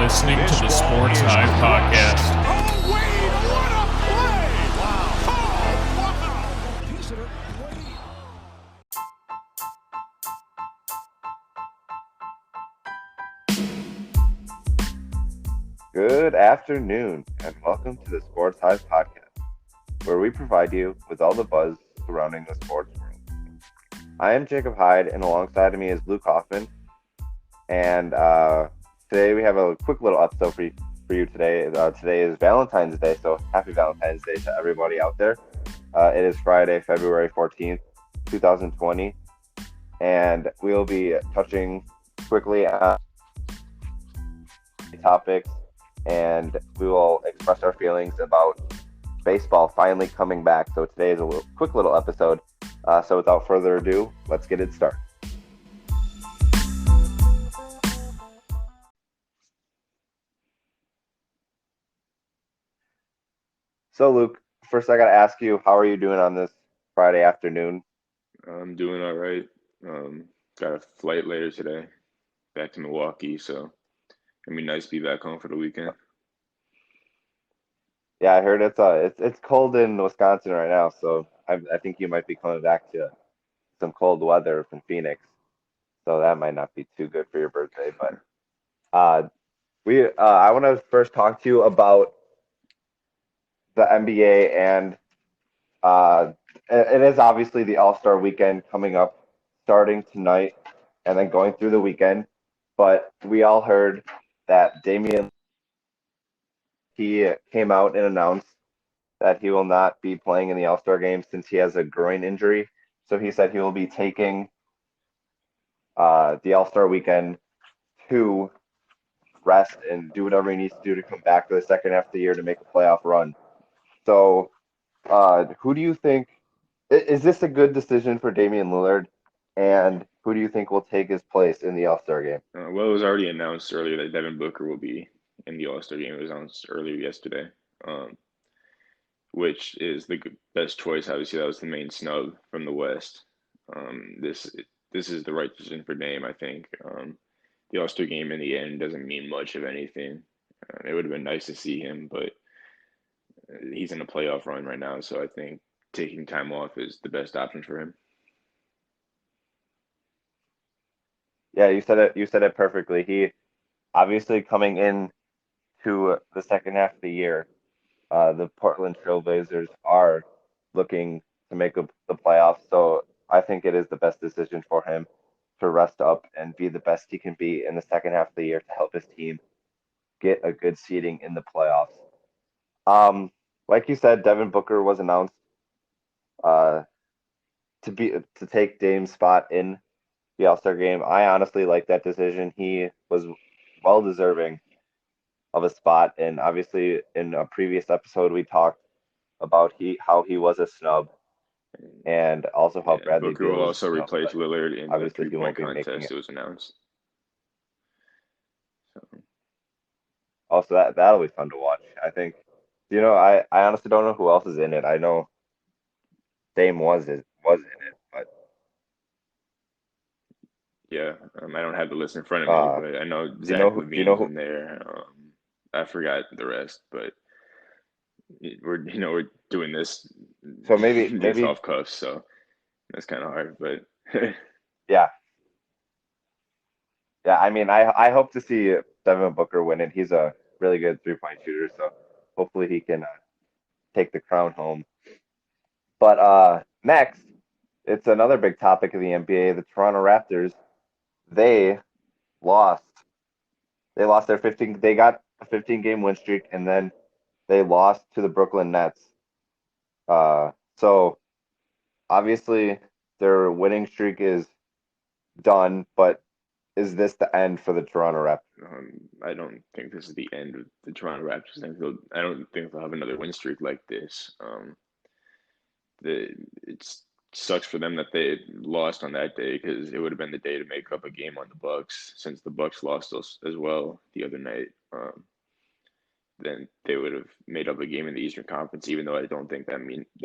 listening to the Sportz Hive podcast. Oh, Wade, what a play! Wow. Good afternoon, and welcome to the Sportz Hive podcast, where we provide you with all the buzz surrounding the sports world. I am Jacob Hyde, and alongside of me is Luke Hoffman, and today we have a quick little episode for you today. Today is Valentine's Day, so happy Valentine's Day to everybody out there. It is Friday, February 14th, 2020, and we'll be touching quickly on topics, and we will express our feelings about baseball finally coming back. So today is a quick little episode. So without further ado, let's get it started. So Luke, first I got to ask you, how are you doing on this Friday afternoon? I'm doing all right. Got a flight later today, back to Milwaukee, so it'll be nice to be back home for the weekend. Yeah, I heard it's cold in Wisconsin right now, so I think you might be coming back to some cold weather from Phoenix, so that might not be too good for your birthday. But I want to first talk to you about the NBA, and it is obviously the All-Star weekend coming up, starting tonight and then going through the weekend. But we all heard that he came out and announced that he will not be playing in the All-Star game since he has a groin injury. So he said he will be taking the All-Star weekend to rest and do whatever he needs to do to come back for the second half of the year to make a playoff run. So who do you think is this a good decision for Damian Lillard, and who do you think will take his place in the All-Star game? Well, it was already announced earlier that Devin Booker will be in the All-Star game. It was announced earlier yesterday, which is the best choice. Obviously, that was the main snub from the West. This is the right decision for Dame, I think. The All-Star game in the end doesn't mean much of anything. It would have been nice to see him, but he's in a playoff run right now, so I think taking time off is the best option for him. Yeah, you said it. You said it perfectly. He obviously coming in to the second half of the year, the Portland Trailblazers are looking to make the playoffs. So I think it is the best decision for him to rest up and be the best he can be in the second half of the year to help his team get a good seeding in the playoffs. Like you said, Devin Booker was announced to take Dame's spot in the All-Star game. I honestly like that decision. He was well deserving of a spot, and obviously in a previous episode we talked about how he was a snub, and also how Bradley Booker Beal will was also replace Lillard in the obviously he won't three-point be making contest. it. It was announced. So. Also, that'll be fun to watch. I think, I honestly don't know who else is in it. I know Dame was in it, but Yeah, I don't have the list in front of me, but I know Zach LaVine's in there. I forgot the rest, but we're doing this so maybe off cuff, so that's kind of hard. But yeah. I mean, I hope to see Devin Booker win it. He's a really good three-point shooter, so hopefully he can take the crown home. But next, it's another big topic of the NBA. The Toronto Raptors, they lost. They lost their 15. They got a 15-game win streak, and then they lost to the Brooklyn Nets. So obviously their winning streak is done, but is this the end for the Toronto Raptors? I don't think this is the end of the Toronto Raptors. I don't think they'll have another win streak like this. It sucks for them that they lost on that day, because it would have been the day to make up a game on the Bucks, since the Bucks lost as well the other night. Then they would have made up a game in the Eastern Conference, even though I don't think that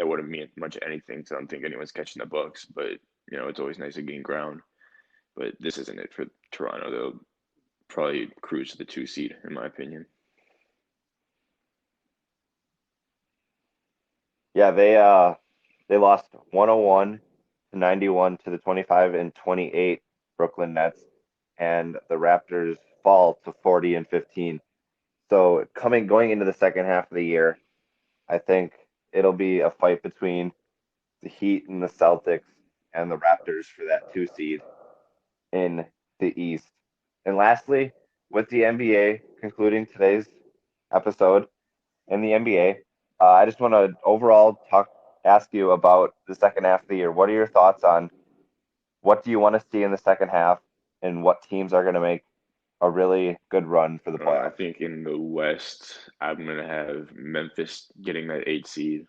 would have meant much anything. So I don't think anyone's catching the Bucks, but it's always nice to gain ground. But this isn't it for Toronto. probably cruise to the 2 seed, in my opinion. Yeah, they lost 101 to 91 to the 25 and 28 Brooklyn Nets, and the Raptors fall to 40 and 15. So going into the second half of the year, I think it'll be a fight between the Heat and the Celtics and the Raptors for that 2 seed in the East. And lastly, with the NBA concluding today's episode in the NBA, I just want to overall ask you about the second half of the year. What are your thoughts on what do you want to see in the second half, and what teams are going to make a really good run for the I playoffs? think in the West, I'm gonna have Memphis getting that 8 seed.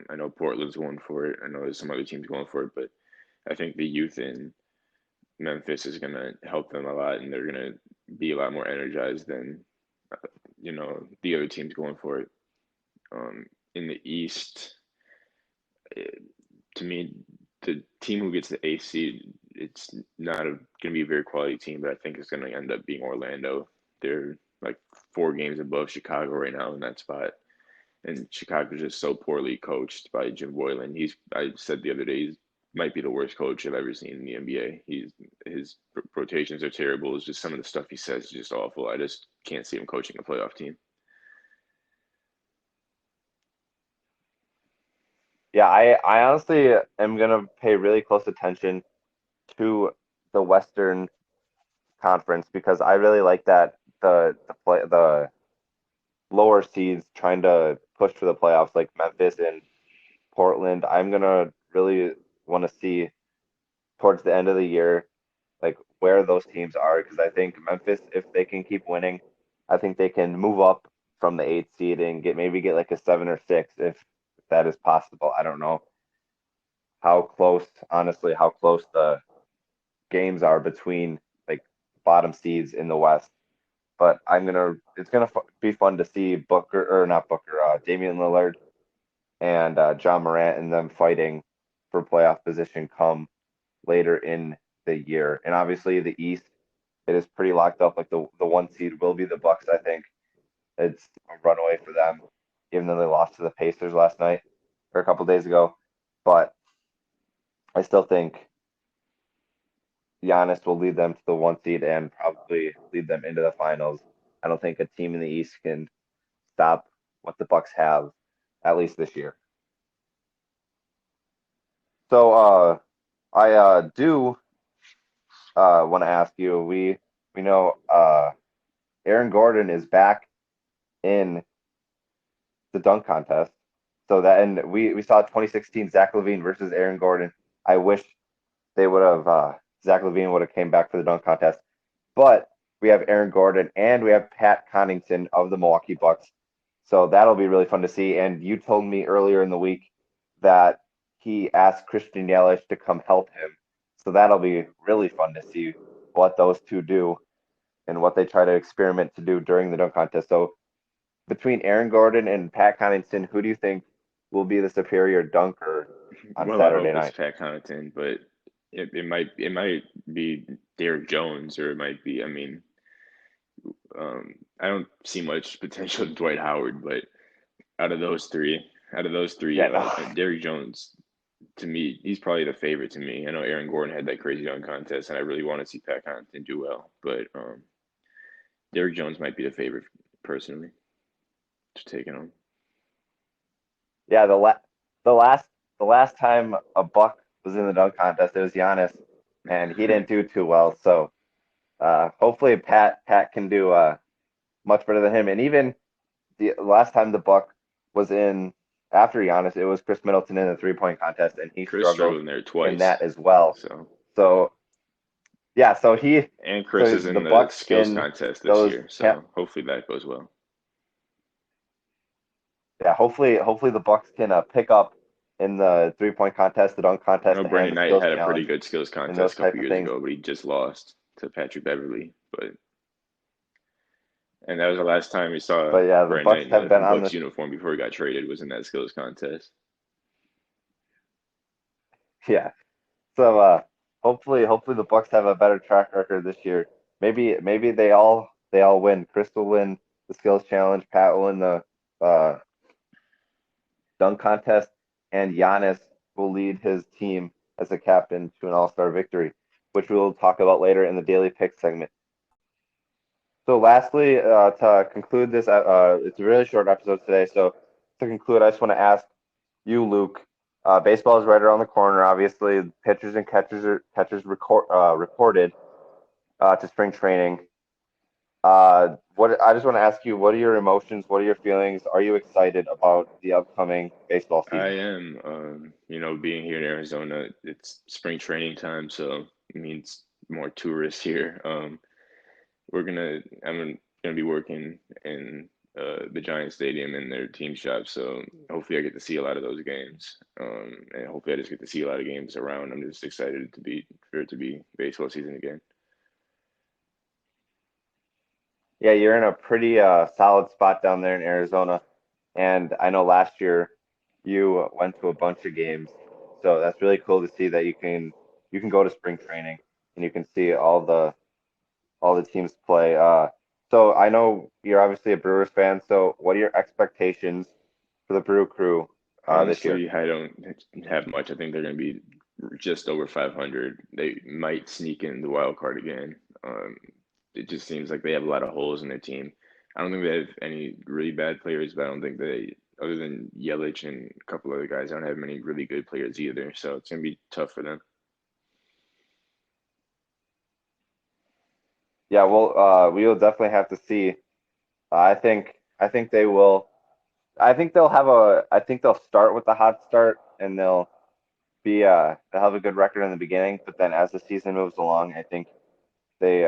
I know Portland's going for it. I know there's some other teams going for it, but I think the youth in Memphis is gonna help them a lot, and they're gonna be a lot more energized than the other teams going for it. In the East, it, to me, the team who gets the 8 seed, it's not going to be a very quality team, but I think it's going to end up being Orlando. They're like 4 games above Chicago right now in that spot. And Chicago's just so poorly coached by Jim Boylan. I said the other day, he might be the worst coach I've ever seen in the NBA. His rotations are terrible. It's just some of the stuff he says is just awful. I just can't see him coaching a playoff team. Yeah, I honestly am gonna pay really close attention to the Western Conference because I really like that the lower seeds trying to push for the playoffs, like Memphis and Portland. I'm gonna really want to see towards the end of the year, like where those teams are, because I think Memphis, if they can keep winning, I think they can move up from the 8 seed and get like a 7 or 6 if that is possible. I don't know how close the games are between like bottom seeds in the West. But it's gonna be fun to see Booker or not Booker, Damian Lillard and John Morant and them fighting for playoff position come later in the year. And obviously the East, it is pretty locked up. Like the 1 seed will be the Bucks. I think it's a runaway for them, even though they lost to the Pacers last night or a couple days ago. But I still think Giannis will lead them to the 1 seed and probably lead them into the finals. I don't think a team in the East can stop what the Bucks have, at least this year. So I do want to ask you. We know Aaron Gordon is back in the dunk contest. So that and we saw 2016 Zach LaVine versus Aaron Gordon. I wish they would have Zach LaVine would have came back for the dunk contest. But we have Aaron Gordon and we have Pat Connaughton of the Milwaukee Bucks. So that'll be really fun to see. And you told me earlier in the week that he asked Christian Yelich to come help him. So that'll be really fun to see what those two do and what they try to experiment to do during the dunk contest. So between Aaron Gordon and Pat Connaughton, who do you think will be the superior dunker on Well, I Saturday hope it's night? Pat Connaughton, but it might be Derrick Jones, or it might be. I mean, I don't see much potential in Dwight Howard, but out of those three, Yeah, no. Derrick Jones, to me, he's probably the favorite to me. I know Aaron Gordon had that crazy dunk contest, and I really want to see Pat Connaughton do well, but Derrick Jones might be the favorite personally to take it on. Yeah, the last time a Buck was in the dunk contest, it was Giannis, and he didn't do too well. So hopefully Pat can do much better than him. And even the last time the Buck was in after Giannis, it was Chris Middleton in the 3-point contest, and he Chris struggled struggled in there in twice, that as well. so So yeah, and Chris so is the in the Bucks skills in contest this those year, so hopefully that goes well. yeah, hopefully the Bucks can pick up in the 3-point contest, the dunk I contest, know and Brandon the Knight skills had a pretty challenge, good skills and contest those a couple type of years things. ago, but he just lost to Patrick Beverly. And that was the last time we saw But yeah, the Brandon Bucks Knight have in a been on Bucks this. uniform before he got traded. Was in that skills contest. Yeah, so hopefully the Bucks have a better track record this year. maybe they all win. Chris will win the skills challenge. Pat will win the uh, dunk contest, and Giannis will lead his team as a captain to an All-Star victory, which we will talk about later in the daily pick segment. So, lastly, to conclude this, it's a really short episode today. So, to conclude, I just want to ask you, Luke. Baseball is right around the corner. Obviously, pitchers and reported to spring training. What I just want to ask you, what are your emotions? What are your feelings? Are you excited about the upcoming baseball I season? am. Being here in Arizona, it's spring training time, so it means more tourists here. I'm gonna be working in the Giant Stadium in their team shop, so hopefully I get to see a lot of those games. And hopefully I just get to see a lot of games around. I'm just excited for it to be baseball season again. Yeah, you're in a pretty solid spot down there in Arizona, and I know last year you went to a bunch of games, so that's really cool to see that you can go to spring training and you can see all the teams play. So I know you're obviously a Brewers fan. So what are your expectations for the Brew Crew this year? Honestly, I don't have much. I think they're going to be just over 500. They might sneak in the wild card again. Um, it just seems like they have a lot of holes in their team. I don't think they have any really bad players, but I don't think other than Yelich and a couple other guys, I don't have many really good players either. So it's going to be tough for them. Yeah, well, we will definitely have to see. I think they will. I think they'll have a. I think they'll start with a hot start and they'll have a good record in the beginning. But then as the season moves along, I think they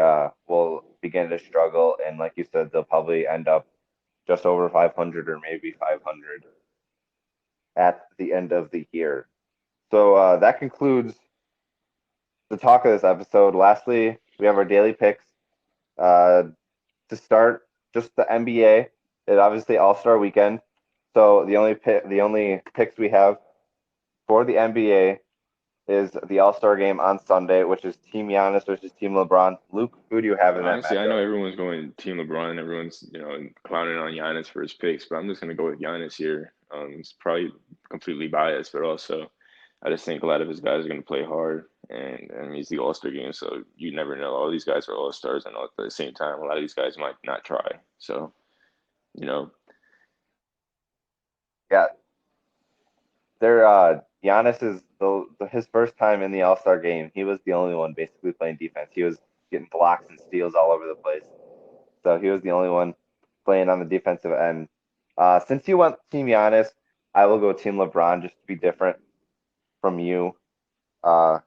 will begin to struggle. And like you said, they'll probably end up just over 500 or maybe 500 at the end of the year. So that concludes the talk of this episode. Lastly, we have our daily picks. Uh, to start, just the NBA. It obviously All Star Weekend. So the only picks we have for the NBA is the All Star game on Sunday, which is Team Giannis versus Team LeBron. Luke, who do you have in that Honestly, I know matchup? everyone's going Team LeBron and everyone's, clowning on Giannis for his picks, but I'm just going to go with Giannis here. It's probably completely biased, but also I just think a lot of his guys are going to play hard, and he's the All-Star game, so you never know. All these guys are All-Stars, and at the same time, a lot of these guys might not try. So, you know, Yeah, they're Giannis is his first time in the All Star game. He was the only one basically playing defense. He was getting blocks and steals all over the place. So he was the only one playing on the defensive end. Since you went Team Giannis, I will go Team LeBron just to be different from you. Uh,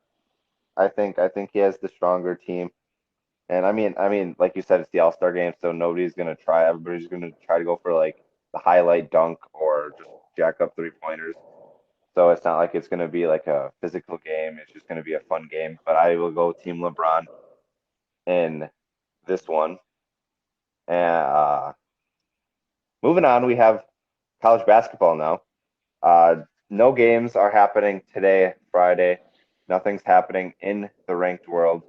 I think he has the stronger team. And like you said, it's the All Star game, so nobody's gonna try. Everybody's gonna try to go for like the highlight dunk or just jack up 3 pointers. So it's not like it's gonna be like a physical game. It's just gonna be a fun game. But I will go Team LeBron in this one. And moving on, we have college basketball now. No games are happening today, Friday. Nothing's happening in the ranked world.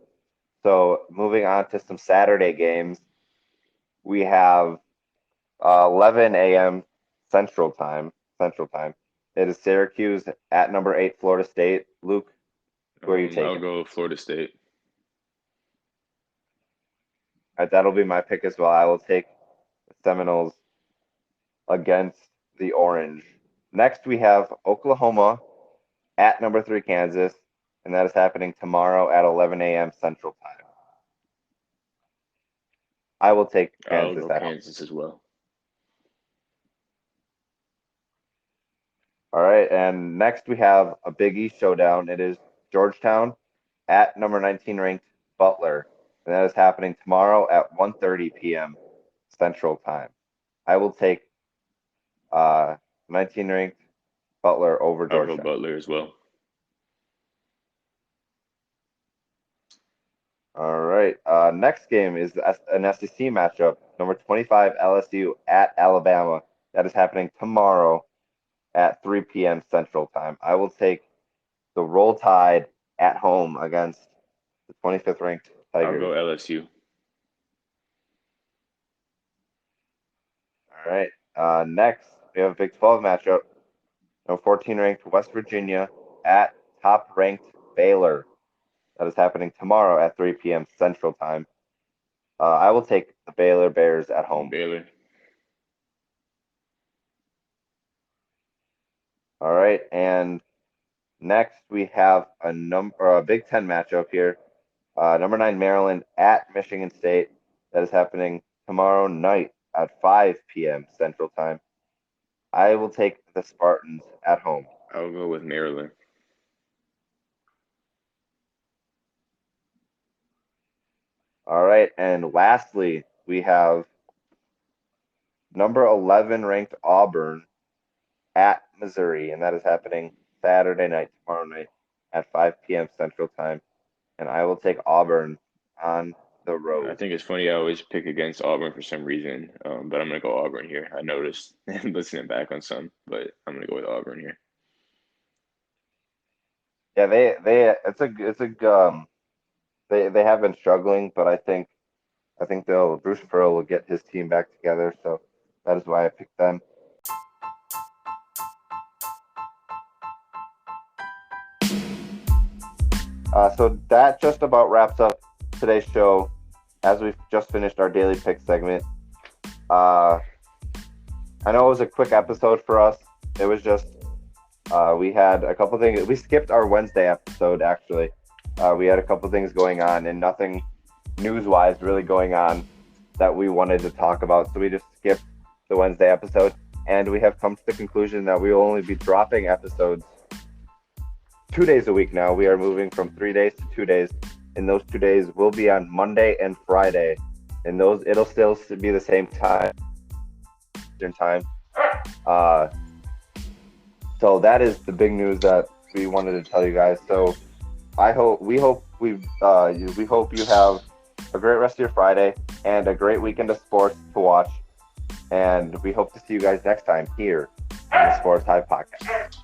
So moving on to some Saturday games, we have 11 a.m. Central Time. Central Time. It is Syracuse at number 8, Florida State. Luke, who are you I'll taking? go Florida State. All right, that'll be my pick as well. I will take the Seminoles against the Orange. Next, we have Oklahoma at number 3, Kansas, and that is happening tomorrow at 11 a.m. Central Time. I will take I'll Kansas go at home. Kansas as well. All right, and next we have a Big East showdown. It is Georgetown at number 19 ranked Butler, and that is happening tomorrow at 1:30 p.m. Central Time. I will take 19 ranked Butler over I'll go Georgetown. Butler as well. All right, next game is an SEC matchup. Number 25 LSU at Alabama. That is happening tomorrow at 3 p.m. Central Time. I will take the Roll Tide at home against the 25th ranked I'll go Tigers. LSU. All right. Next, we have a Big 12 matchup. 14 ranked West Virginia at top ranked Baylor. That is happening tomorrow at 3 p.m. Central Time. I will take the Baylor Bears at home. Baylor. All right, and next we have a Big Ten matchup here. Number 9 Maryland at Michigan State. That is happening tomorrow night at 5 p.m. Central Time. I will take the Spartans at home. I'll go with Maryland. All right, and lastly, we have number 11 ranked Auburn at Missouri, and that is happening Saturday night, tomorrow night at 5 p.m. Central Time. And I will take Auburn on the road. I think it's funny I always pick against Auburn for some reason, but I'm going to go Auburn here. I noticed listening back on some, but I'm going to go with Auburn here. Yeah, they have been struggling, but I think Bruce Pearl will get his team back together, so that is why I picked them. So that just about wraps up today's show as we've just finished our daily pick segment. I know it was a quick episode for us. It was just we had a couple things. We skipped our Wednesday episode, actually. We had a couple things going on and nothing news-wise really going on that we wanted to talk about. So we just skipped the Wednesday episode. And we have come to the conclusion that we will only be dropping episodes 2 days a week now. We are moving from 3 days to 2 days. And those 2 days will be on Monday and Friday. And it'll still be the same time. So that is the big news that we wanted to tell you guys. So we hope you have a great rest of your Friday and a great weekend of sports to watch. And we hope to see you guys next time here on the Sportz Hive podcast.